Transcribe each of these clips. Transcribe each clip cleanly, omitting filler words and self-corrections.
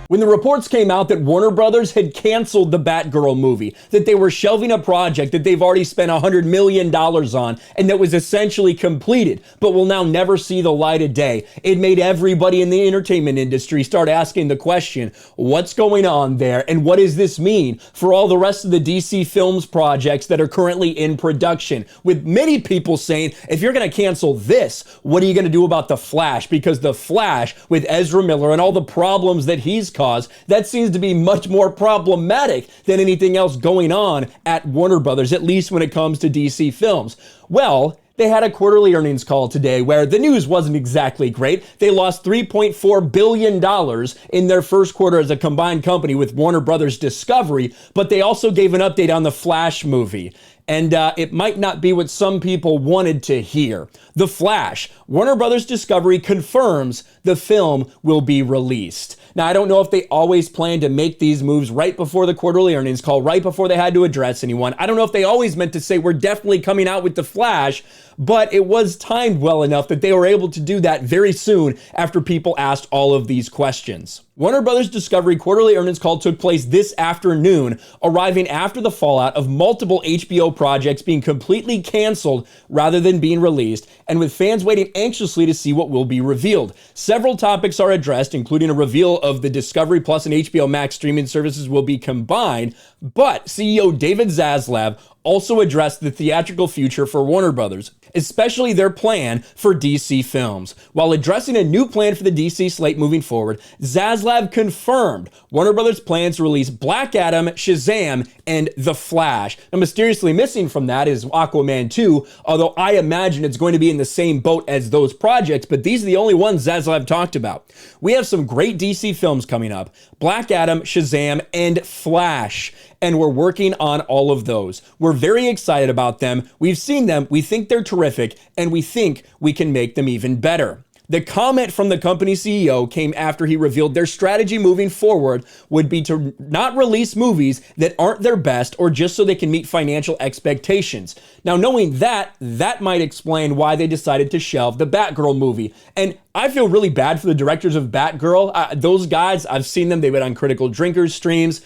When the reports came out that Warner Brothers had canceled the Batgirl movie, that they were shelving a project that they've already spent $100 million on, and that was essentially completed, but will now never see the light of day, it made everybody in the entertainment industry start asking the question, what's going on there, and what does this mean for all the rest of the DC Films projects that are currently in production? With many people saying, if you're going to cancel this, what are you going to do about The Flash? Because The Flash, with Ezra Miller and all the problems that he's caused, that seems to be much more problematic than anything else going on at Warner Brothers, at least when it comes to DC Films. Well, they had a quarterly earnings call today where the news wasn't exactly great. They lost $3.4 billion in their first quarter as a combined company with Warner Brothers Discovery, but they also gave an update on the Flash movie. And it might not be what some people wanted to hear. The Flash, Warner Brothers Discovery confirms the film will be released. Now, I don't know if they always planned to make these moves right before the quarterly earnings call, right before they had to address anyone. I don't know if they always meant to say, we're definitely coming out with The Flash, but it was timed well enough that they were able to do that very soon after people asked all of these questions. Warner Brothers Discovery quarterly earnings call took place this afternoon, arriving after the fallout of multiple HBO projects being completely canceled rather than being released, and with fans waiting anxiously to see what will be revealed. Several topics are addressed, including a reveal of the Discovery Plus and HBO Max streaming services will be combined, but CEO David Zaslav also addressed the theatrical future for Warner Brothers, especially their plan for DC Films. While addressing a new plan for the DC slate moving forward, Zaslav confirmed Warner Brothers' plans to release Black Adam, Shazam, and The Flash. Now, mysteriously missing from that is Aquaman 2, although I imagine it's going to be in the same boat as those projects, but these are the only ones Zaslav talked about. We have some great DC films coming up: Black Adam, Shazam, and Flash. And we're working on all of those. We're very excited about them. We've seen them. We think they're terrific, and we think we can make them even better. The comment from the company CEO came after he revealed their strategy moving forward would be to not release movies that aren't their best or just so they can meet financial expectations. Now, knowing that might explain why they decided to shelve the Batgirl movie. And I feel really bad for the directors of Batgirl. Those guys, I've seen them. They've been on Critical Drinkers streams.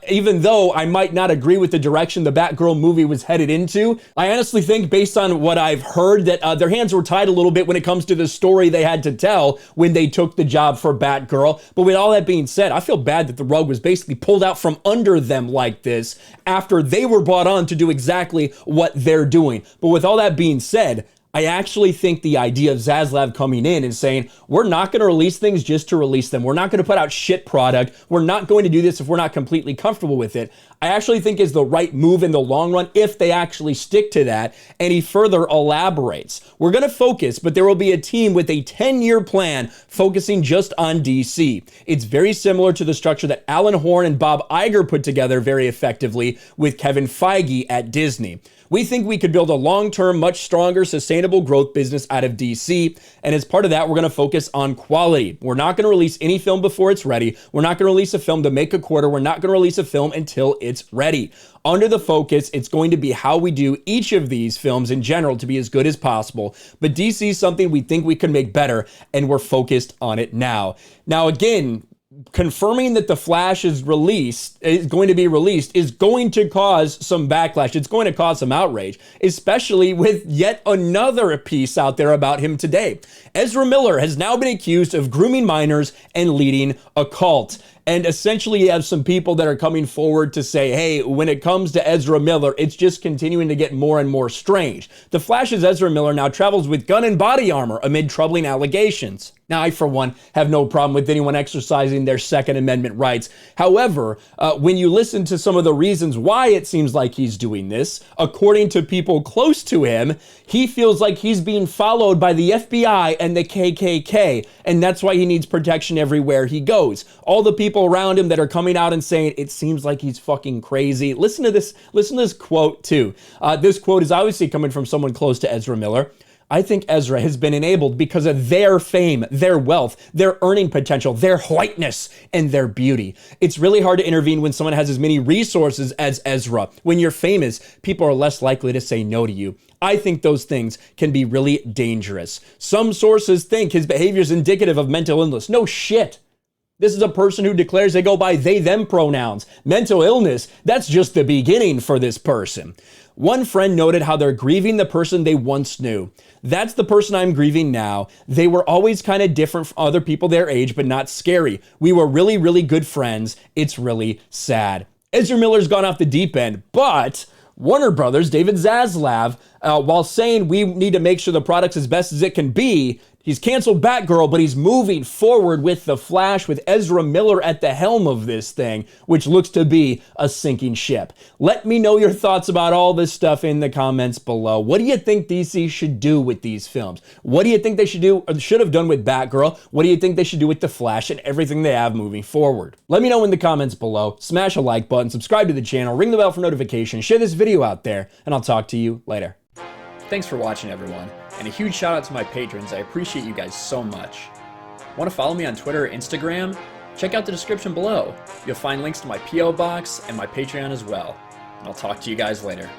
Even though I might not agree with the direction the Batgirl movie was headed into, I honestly think, based on what I've heard, that their hands were tied a little bit when it comes to the story they had to tell when they took the job for Batgirl. But with all that being said, I feel bad that the rug was basically pulled out from under them like this after they were brought on to do exactly what they're doing. But with all that being said, I actually think the idea of Zaslav coming in and saying, we're not going to release things just to release them. We're not going to put out shit product. We're not going to do this if we're not completely comfortable with it, I actually think is the right move in the long run if they actually stick to that. And he further elaborates. We're going to focus, but there will be a team with a 10-year plan focusing just on DC. It's very similar to the structure that Alan Horn and Bob Iger put together very effectively with Kevin Feige at Disney. We think we could build a long-term, much stronger, sustainable growth business out of DC. And as part of that, we're going to focus on quality. We're not going to release any film before it's ready. We're not going to release a film to make a quarter. We're not going to release a film until it's ready. Under the focus, it's going to be how we do each of these films in general to be as good as possible. But DC is something we think we can make better, and we're focused on it now. Now, again, confirming that The Flash is going to be released is going to cause some backlash. It's going to cause some outrage, especially with yet another piece out there about him today. Ezra Miller has now been accused of grooming minors and leading a cult. And essentially you have some people that are coming forward to say, hey, when it comes to Ezra Miller, it's just continuing to get more and more strange. The Flash's Ezra Miller now travels with gun and body armor amid troubling allegations. Now, I, for one, have no problem with anyone exercising their Second Amendment rights. However, when you listen to some of the reasons why it seems like he's doing this, according to people close to him, he feels like he's being followed by the FBI and the KKK, and that's why he needs protection everywhere he goes. All the people around him that are coming out and saying, it seems like he's fucking crazy. Listen to this quote, too. This quote is obviously coming from someone close to Ezra Miller. I think Ezra has been enabled because of their fame, their wealth, their earning potential, their whiteness, and their beauty. It's really hard to intervene when someone has as many resources as Ezra. When you're famous, people are less likely to say no to you. I think those things can be really dangerous. Some sources think his behavior is indicative of mental illness. No shit. This is a person who declares they go by they, them pronouns. Mental illness, that's just the beginning for this person. One friend noted how they're grieving the person they once knew. That's the person I'm grieving now. They were always kind of different from other people their age, but not scary. We were really, really good friends. It's really sad. Ezra Miller's gone off the deep end, but Warner Brothers, David Zaslav, while saying we need to make sure the product's as best as it can be, he's canceled Batgirl, but he's moving forward with The Flash with Ezra Miller at the helm of this thing, which looks to be a sinking ship. Let me know your thoughts about all this stuff in the comments below. What do you think DC should do with these films? What do you think they should do or should have done with Batgirl? What do you think they should do with The Flash and everything they have moving forward? Let me know in the comments below. Smash a like button, subscribe to the channel, ring the bell for notifications, share this video out there, and I'll talk to you later. Thanks for watching, everyone. And a huge shout out to my patrons. I appreciate you guys so much. Want to follow me on Twitter or Instagram? Check out the description below. You'll find links to my P.O. box and my Patreon as well. And I'll talk to you guys later.